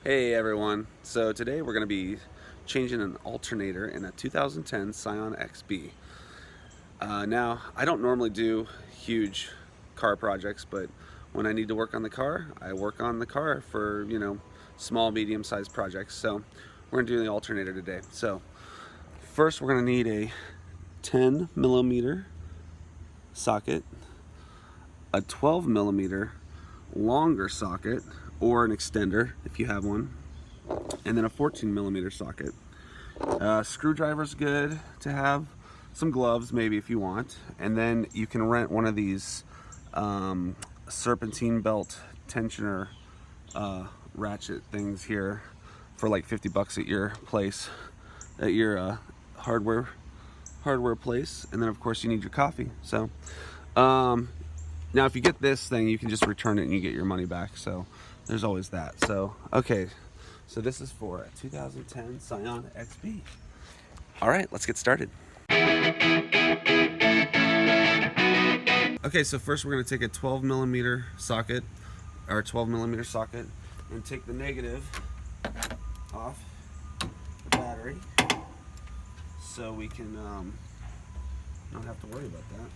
Hey everyone, so today we're going to be changing an alternator in a 2010 Scion XB. Now, I don't normally do huge car projects, but when I need to work on the car, I work on the car for, small, medium-sized projects. So we're going to do the alternator today. So first we're going to need a 10 millimeter socket, a 12 millimeter longer socket, or an extender if you have one, and then a 14 millimeter socket. Screwdriver's good to have, some gloves maybe if you want, and then you can rent one of these serpentine belt tensioner ratchet things here for like 50 bucks at your place, at your hardware place. And then of course you need your coffee. So now if you get this thing, you can just return it and you get your money back, so there's always that. So okay, so this is for a 2010 Scion XB. All right, let's get started. Okay, so first we're going to take a 12 millimeter socket, or 12 millimeter socket, and take the negative off the battery so we can not have to worry about that.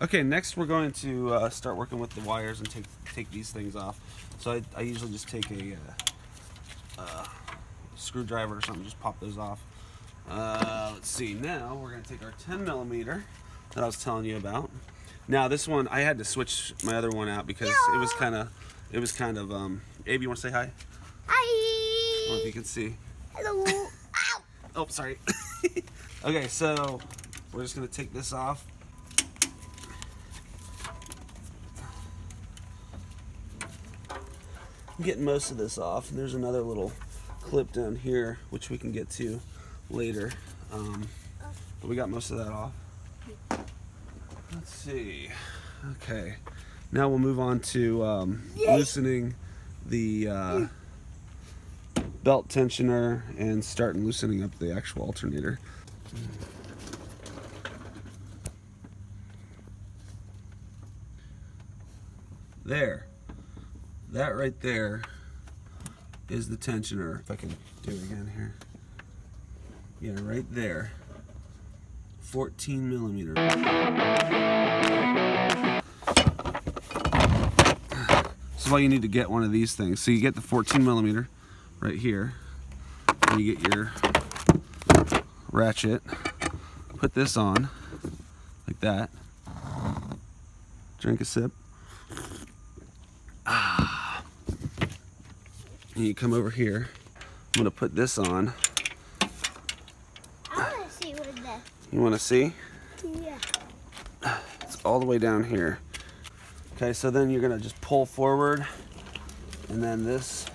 Okay, next we're going to start working with the wires and take these things off. So I usually just take a screwdriver or something, just pop those off. Let's see, now we're going to take our 10 millimeter that I was telling you about. Now this one, I had to switch my other one out because it was kind of, Abe, you want to say hi? Hi! I don't know if you can see. Hello! Ow! Oh, sorry. Okay, so we're just going to take this off. I'm getting most of this off, and there's another little clip down here which we can get to later, but we got most of that off. Let's see. Okay, now we'll move on to loosening the belt tensioner and starting loosening up the actual alternator. There. That right there is the tensioner. If I can do it again here. Yeah, right there. 14 millimeter. So why you need to get one of these things. So you get the 14 millimeter right here, and you get your ratchet. Put this on like that. Drink a sip. And you come over here. I'm gonna put this on. I want to see what this. You wanna see? Yeah. It's all the way down here. Okay, so then you're gonna just pull forward, and then this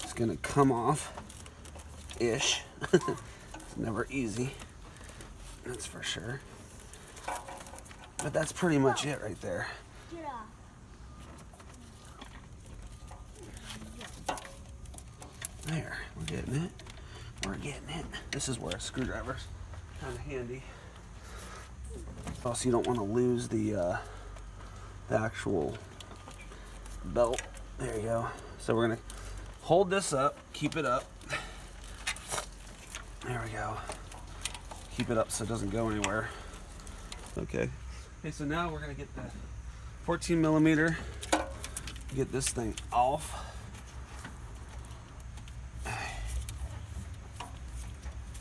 is gonna come off-ish. It's never easy, that's for sure. But that's pretty much it right there. Get off. There, we're getting it. We're getting it. This is where a screwdriver's kind of handy. Also, you don't want to lose the actual belt. There you go. So we're gonna hold this up, keep it up. There we go. Keep it up so it doesn't go anywhere. Okay. Okay, so now we're gonna get the 14 millimeter. Get this thing off.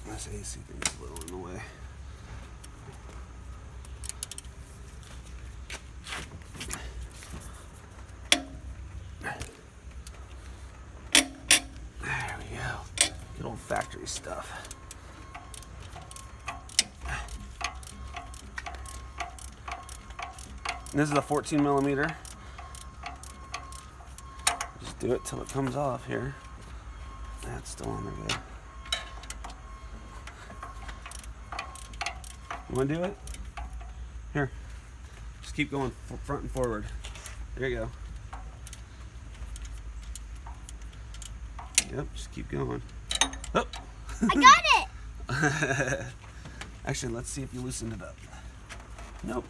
This AC thing's a little in the way. There we go. Good old factory stuff. And this is a 14 millimeter. Just do it till it comes off here. That's still on there good. You want to do it? Here. Just keep going front and forward. There you go. Yep, just keep going. Oh. I got it! Actually, let's see if you loosened it up. Nope.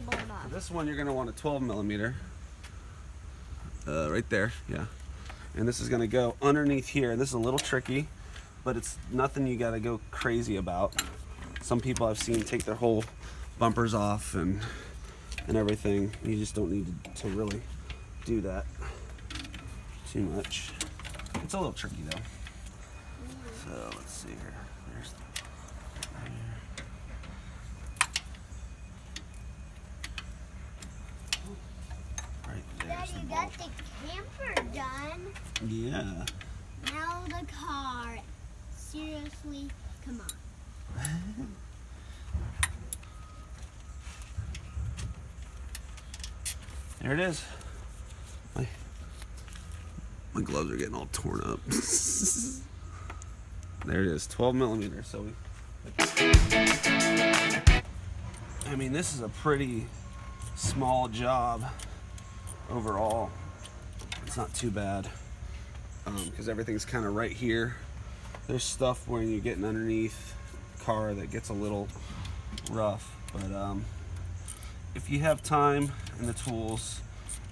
Hold on. For this one, you're going to want a 12 millimeter. right there, yeah. And this is gonna go underneath here. This is a little tricky, but it's nothing you gotta go crazy about. Some people I've seen take their whole bumpers off and everything. You just don't need to really do that too much. It's a little tricky though. So let's see here. There's right there. Dad, you got the camper done. Yeah. Now the car. Seriously, come on. There it is. My gloves are getting all torn up. There it is, 12 millimeters. So I mean, this is a pretty small job overall. It's not too bad because everything's kind of right here. There's stuff when you're getting underneath the car that gets a little rough, but if you have time and the tools,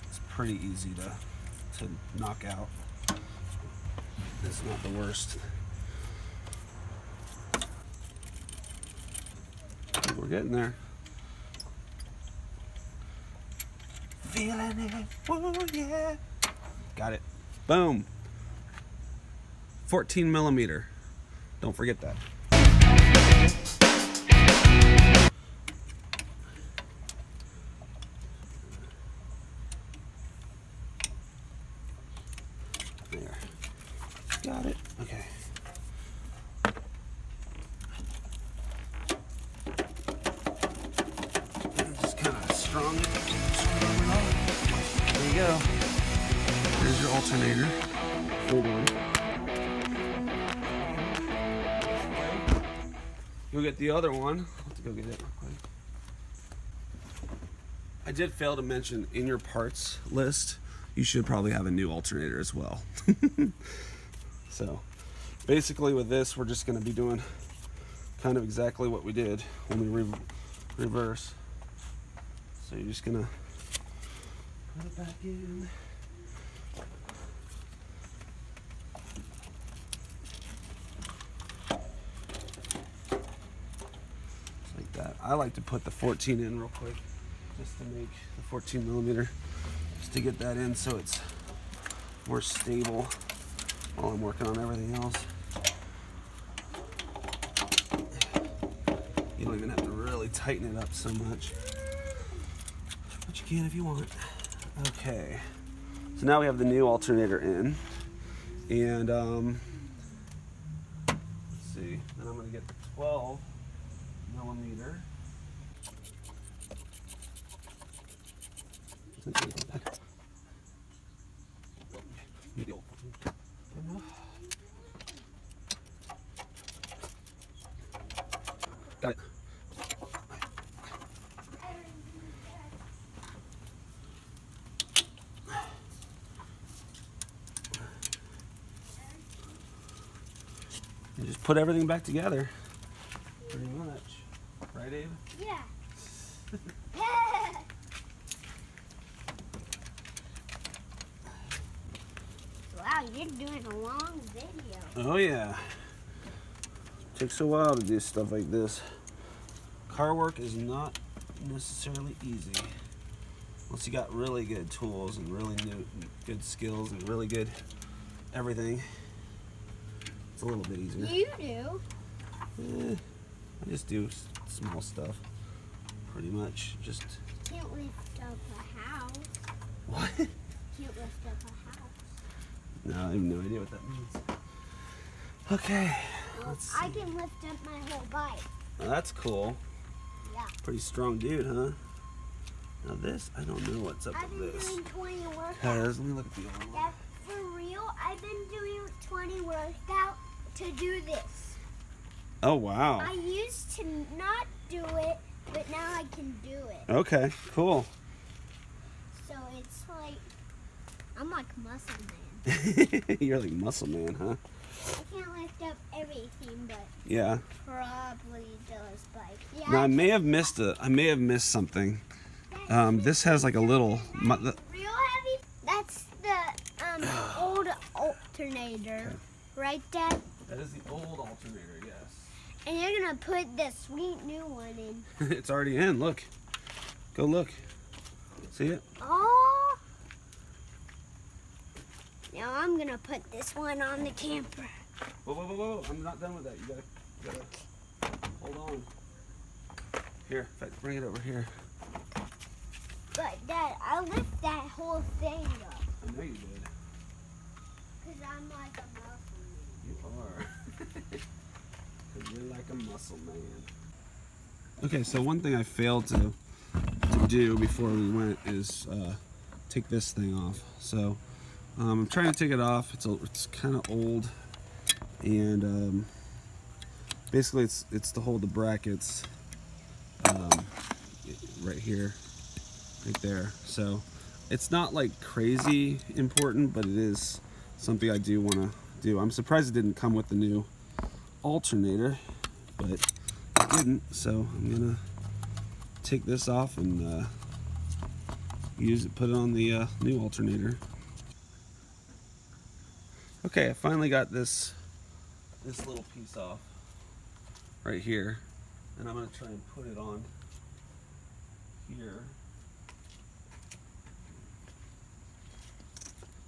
it's pretty easy to knock out. It's not the worst. We're getting there. Feeling it, oh yeah. Got it. Boom. 14 millimeter. Don't forget that. There. Got it. Okay. And just kind of strong it up. There you go. There's your alternator. Hold on. Go get the other one. I'll have to go get it real quick. I did fail to mention in your parts list, you should probably have a new alternator as well. So basically with this, we're just going to be doing kind of exactly what we did when we reverse. So you're just going to put it back in. Just like that. I like to put the 14 in real quick just to make the 14 millimeter, just to get that in so it's more stable while I'm working on everything else. You don't even have to really tighten it up so much, but you can if you want. Okay, so now we have the new alternator in, and let's see, then I'm going to get the 12 millimeter. Got it. You just put everything back together, pretty much. Right, Abe? Yeah. Wow, you're doing a long video. Oh yeah. Takes a while to do stuff like this. Car work is not necessarily easy. Once you got really good tools and really good skills and really good everything, it's a little bit easier. You do? I just do small stuff, pretty much. Just Can't lift up a house. what? Can't lift up a house. No, I have no idea what that means. Okay, Well, let's see. I can lift up my whole bike. Oh, that's cool. Yeah. Pretty strong dude, huh? Now this, I don't know what's up I've been with this. doing 20 workouts. Cause let me look at the other one. Yeah, for real, I've been doing 20 workouts to do this. Oh wow. I used to not do it, but now I can do it. Okay, cool. So it's like, I'm like Muscle Man. You're like muscle man, huh? I can't lift up everything, but Yeah. probably those bikes. Yeah. Now I may have missed something. This has like a little. Real heavy. That's the the alternator, Okay. right, Dad? That is the old alternator, yes. And you're gonna put the sweet new one in. It's already in, look. Go look. See it? Oh! Now I'm gonna put this one on the camper. Whoa, whoa, whoa, whoa. I'm not done with that. You gotta hold on. Here, in fact, bring it over here. But Dad, I lift that whole thing up. I know you did. Because I'm like a muscle man. You are. Because you're like a muscle man. Okay, so one thing I failed to do before we went is take this thing off. So I'm trying to take it off. It's kind of old, and basically it's to hold the brackets right here, right there. So it's not like crazy important, but it is something I do want to do. I'm surprised it didn't come with the new alternator, but it didn't. So I'm gonna take this off and put it on the new alternator. Okay, I finally got this little piece off right here, and I'm gonna try and put it on here.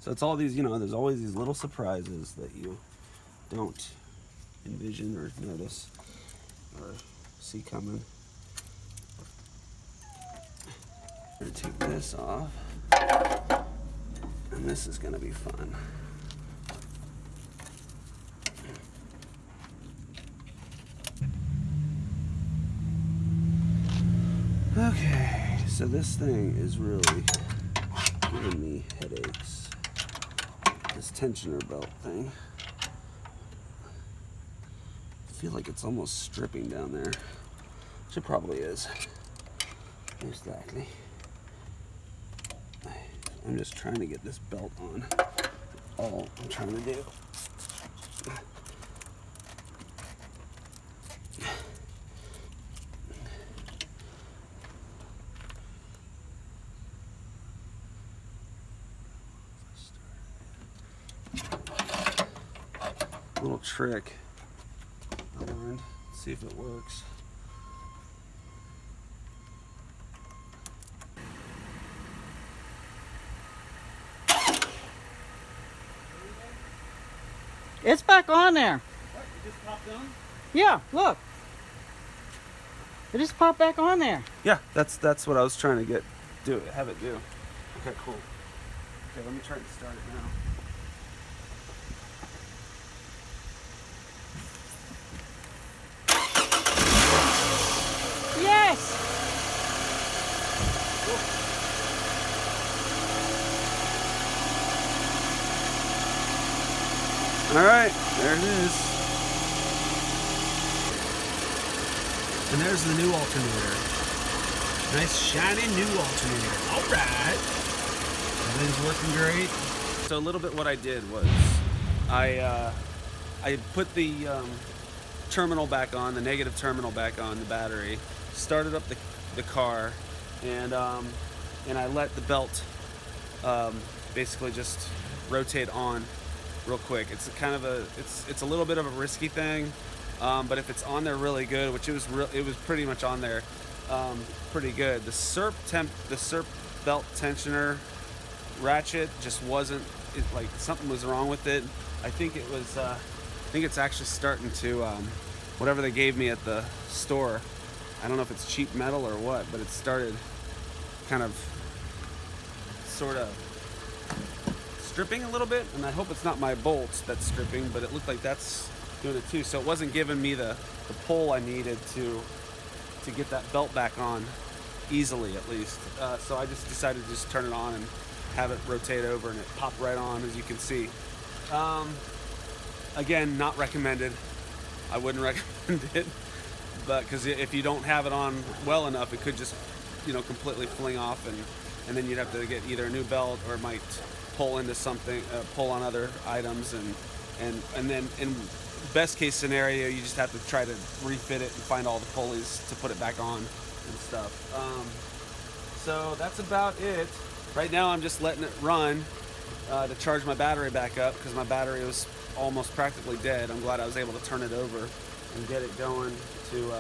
So it's all these, there's always these little surprises that you don't envision or notice or see coming. I'm gonna take this off, and this is gonna be fun. Okay, so this thing is really giving me headaches. This tensioner belt thing. I feel like it's almost stripping down there, which it probably is. Most likely. I'm just trying to get this belt on. All I'm trying to do. Little trick I learned. Let's see if it works. It's back on there. What? It just popped on? Yeah, look. It just popped back on there. Yeah, that's what I was trying to have it do. Okay, cool. Okay, let me try to start it now. Yes. All right, there it is. And there's the new alternator. Nice shiny new alternator. All right. Everything's working great. So a little bit what I did was I put the terminal back on, the negative terminal back on the battery, started up the car, and I let the belt basically just rotate on real quick. It's kind of it's a little bit of a risky thing, but if it's on there really good, which it was pretty much on there pretty good. The serp belt tensioner ratchet just wasn't, like something was wrong with it. I think it's actually starting to whatever they gave me at the store. I don't know if it's cheap metal or what, but it started kind of sort of stripping a little bit, and I hope it's not my bolts that's stripping, but it looked like that's doing it too. So it wasn't giving me the pull I needed to get that belt back on easily, at least. So I just decided to just turn it on and have it rotate over, and it popped right on, as you can see. Again, not recommended. I wouldn't recommend it, but because if you don't have it on well enough, it could just completely fling off, and then you'd have to get either a new belt or it might pull into something, pull on other items, and then in best case scenario, you just have to try to refit it and find all the pulleys to put it back on and stuff. So that's about it. Right now I'm just letting it run, to charge my battery back up because my battery was almost practically dead. I'm glad I was able to turn it over and get it going to,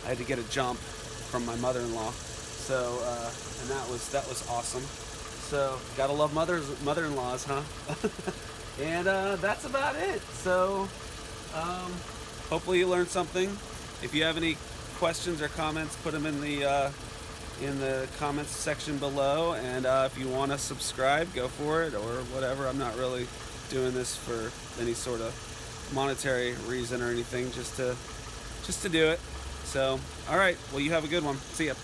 I had to get a jump from my mother-in-law. So, and that was awesome. So, gotta love mother-in-laws, huh? And that's about it. So, hopefully you learned something. If you have any questions or comments, put them in the comments section below. And if you want to subscribe, go for it or whatever. I'm not really doing this for any sort of monetary reason or anything, just to do it. So, all right. Well, you have a good one. See ya.